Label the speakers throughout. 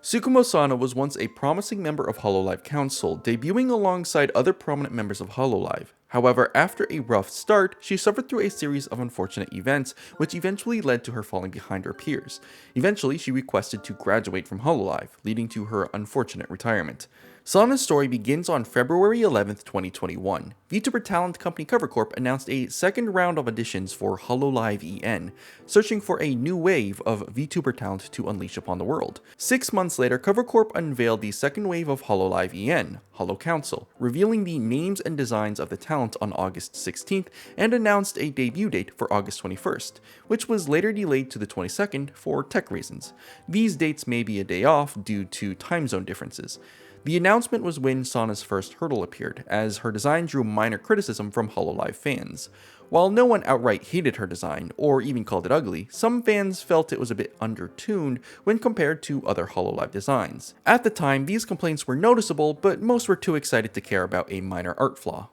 Speaker 1: Tsukumo Sana was once a promising member of Hololive Council, debuting alongside other prominent members of Hololive. However, after a rough start, she suffered through a series of unfortunate events, which eventually led to her falling behind her peers. Eventually, she requested to graduate from Hololive, leading to her unfortunate retirement. Sana's story begins on February 11th, 2021. VTuber talent company Cover Corp announced a second round of auditions for Hololive EN, searching for a new wave of VTuber talent to unleash upon the world. 6 months later, Cover Corp unveiled the second wave of Hololive EN, Holo Council, revealing the names and designs of the talent on August 16th and announced a debut date for August 21st, which was later delayed to the 22nd for tech reasons. These dates may be a day off due to time zone differences. The announcement was when Sana's first hurdle appeared, as her design drew minor criticism from Hololive fans. While no one outright hated her design, or even called it ugly, some fans felt it was a bit undertuned when compared to other Hololive designs. At the time, these complaints were noticeable, but most were too excited to care about a minor art flaw.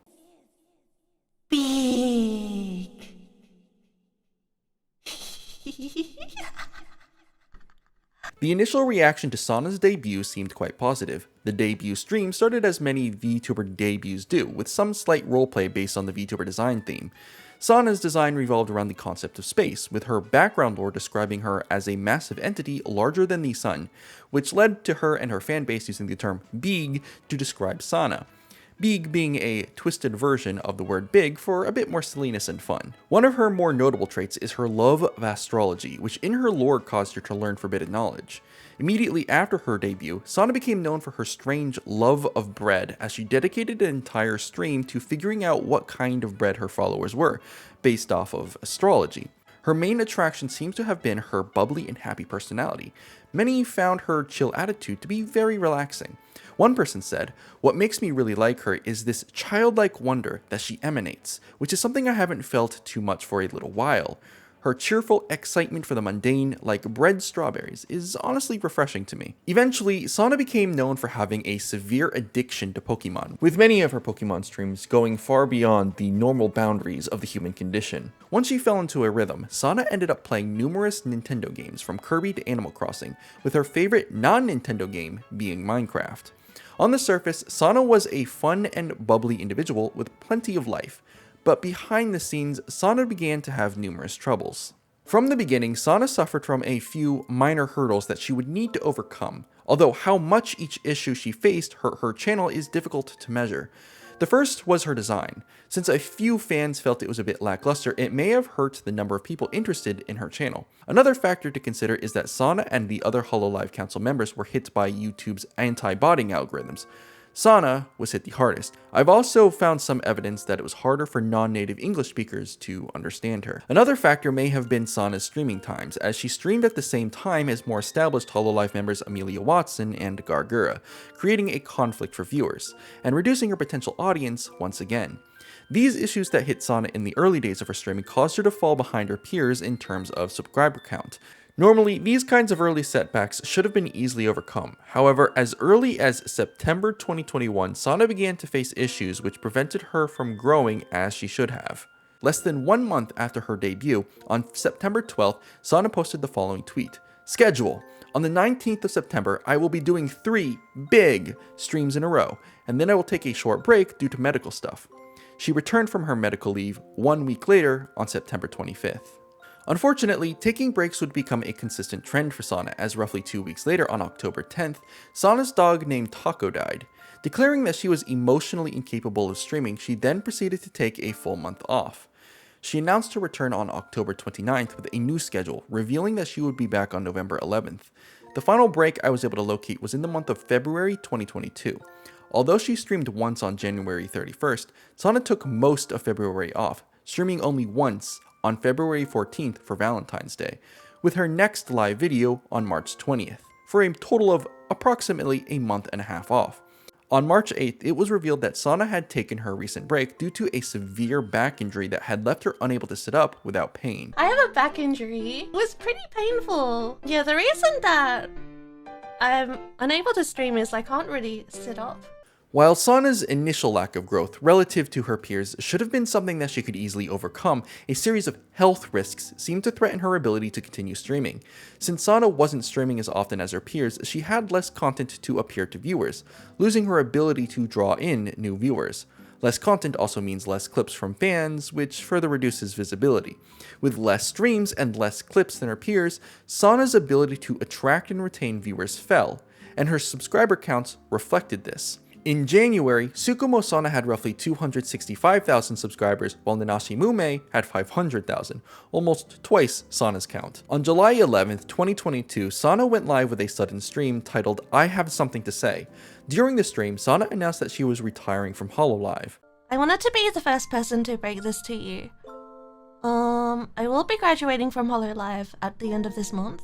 Speaker 2: Big.
Speaker 1: The initial reaction to Sana's debut seemed quite positive. The debut stream started as many VTuber debuts do, with some slight roleplay based on the VTuber design theme. Sana's design revolved around the concept of space, with her background lore describing her as a massive entity larger than the sun, which led to her and her fanbase using the term big to describe Sana. Big being a twisted version of the word big for a bit more silliness and fun. One of her more notable traits is her love of astrology, which in her lore caused her to learn forbidden knowledge. Immediately after her debut, Sana became known for her strange love of bread, as she dedicated an entire stream to figuring out what kind of bread her followers were, based off of astrology. Her main attraction seems to have been her bubbly and happy personality. Many found her chill attitude to be very relaxing. One person said, "What makes me really like her is this childlike wonder that she emanates, which is something I haven't felt too much for a little while. Her cheerful excitement for the mundane, like bread strawberries, is honestly refreshing to me." Eventually, Sana became known for having a severe addiction to Pokemon, with many of her Pokemon streams going far beyond the normal boundaries of the human condition. Once she fell into a rhythm, Sana ended up playing numerous Nintendo games from Kirby to Animal Crossing, with her favorite non-Nintendo game being Minecraft. On the surface, Sana was a fun and bubbly individual with plenty of life, but behind the scenes, Sana began to have numerous troubles. From the beginning, Sana suffered from a few minor hurdles that she would need to overcome, although how much each issue she faced hurt her channel is difficult to measure. The first was her design. Since a few fans felt it was a bit lackluster, it may have hurt the number of people interested in her channel. Another factor to consider is that Sana and the other Hololive Council members were hit by YouTube's anti-botting algorithms. Sana was hit the hardest. I've also found some evidence that it was harder for non-native English speakers to understand her. Another factor may have been Sana's streaming times, as she streamed at the same time as more established Hololive members Amelia Watson and Gargura, creating a conflict for viewers, and reducing her potential audience once again. These issues that hit Sana in the early days of her streaming caused her to fall behind her peers in terms of subscriber count. Normally, these kinds of early setbacks should have been easily overcome. However, as early as September 2021, Sana began to face issues which prevented her from growing as she should have. Less than 1 month after her debut, on September 12th, Sana posted the following tweet. "Schedule. On the 19th of September, I will be doing 3 big streams in a row, and then I will take a short break due to medical stuff." She returned from her medical leave 1 week later on September 25th. Unfortunately, taking breaks would become a consistent trend for Sana, as roughly 2 weeks later on October 10th, Sana's dog named Taco died. Declaring that she was emotionally incapable of streaming, she then proceeded to take a full month off. She announced her return on October 29th with a new schedule, revealing that she would be back on November 11th. The final break I was able to locate was in the month of February 2022. Although she streamed once on January 31st, Sana took most of February off, streaming only once on February 14th for Valentine's Day, with her next live video on March 20th, for a total of approximately a month and a half off. On March 8th, it was revealed that Sana had taken her recent break due to a severe back injury that had left her unable to sit up without pain.
Speaker 2: I have a back injury. It was pretty painful. Yeah, the reason that I'm unable to stream is I can't really sit up.
Speaker 1: While Sana's initial lack of growth relative to her peers should have been something that she could easily overcome, a series of health risks seemed to threaten her ability to continue streaming. Since Sana wasn't streaming as often as her peers, she had less content to appear to viewers, losing her ability to draw in new viewers. Less content also means less clips from fans, which further reduces visibility. With less streams and less clips than her peers, Sana's ability to attract and retain viewers fell, and her subscriber counts reflected this. In January, Tsukumo Sana had roughly 265,000 subscribers, while Nanashi Mume had 500,000, almost twice Sana's count. On July 11th, 2022, Sana went live with a sudden stream titled I Have Something to Say. During the stream, Sana announced that she was retiring from HoloLive.
Speaker 2: I wanted to be the first person to break this to you. I will be graduating from HoloLive at the end of this month.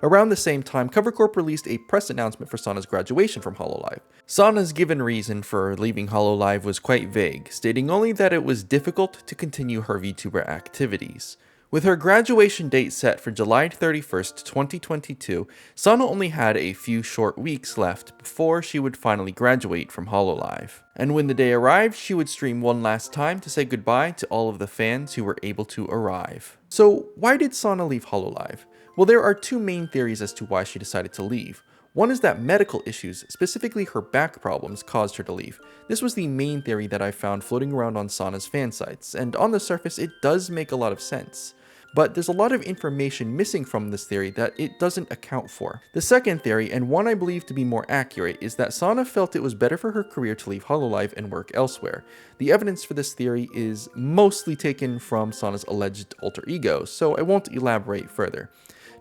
Speaker 1: Around the same time, Cover Corp released a press announcement for Sana's graduation from HoloLive. Sana's given reason for leaving HoloLive was quite vague, stating only that it was difficult to continue her VTuber activities. With her graduation date set for July 31st, 2022, Sana only had a few short weeks left before she would finally graduate from HoloLive. And when the day arrived, she would stream one last time to say goodbye to all of the fans who were able to arrive. So why did Sana leave HoloLive? Well, there are two main theories as to why she decided to leave. One is that medical issues, specifically her back problems, caused her to leave. This was the main theory that I found floating around on Sana's fan sites, and on the surface it does make a lot of sense. But there's a lot of information missing from this theory that it doesn't account for. The second theory, and one I believe to be more accurate, is that Sana felt it was better for her career to leave HoloLive and work elsewhere. The evidence for this theory is mostly taken from Sana's alleged alter ego, so I won't elaborate further.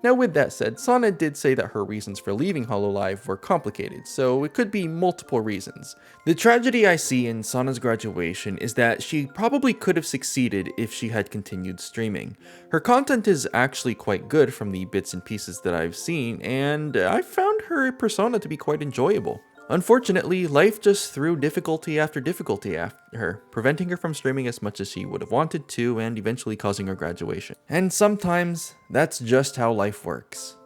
Speaker 1: Now with that said, Sana did say that her reasons for leaving HoloLive were complicated, so it could be multiple reasons. The tragedy I see in Sana's graduation is that she probably could have succeeded if she had continued streaming. Her content is actually quite good from the bits and pieces that I've seen, and I found her persona to be quite enjoyable. Unfortunately, life just threw difficulty after difficulty at her, preventing her from streaming as much as she would have wanted to and eventually causing her graduation. And sometimes, that's just how life works.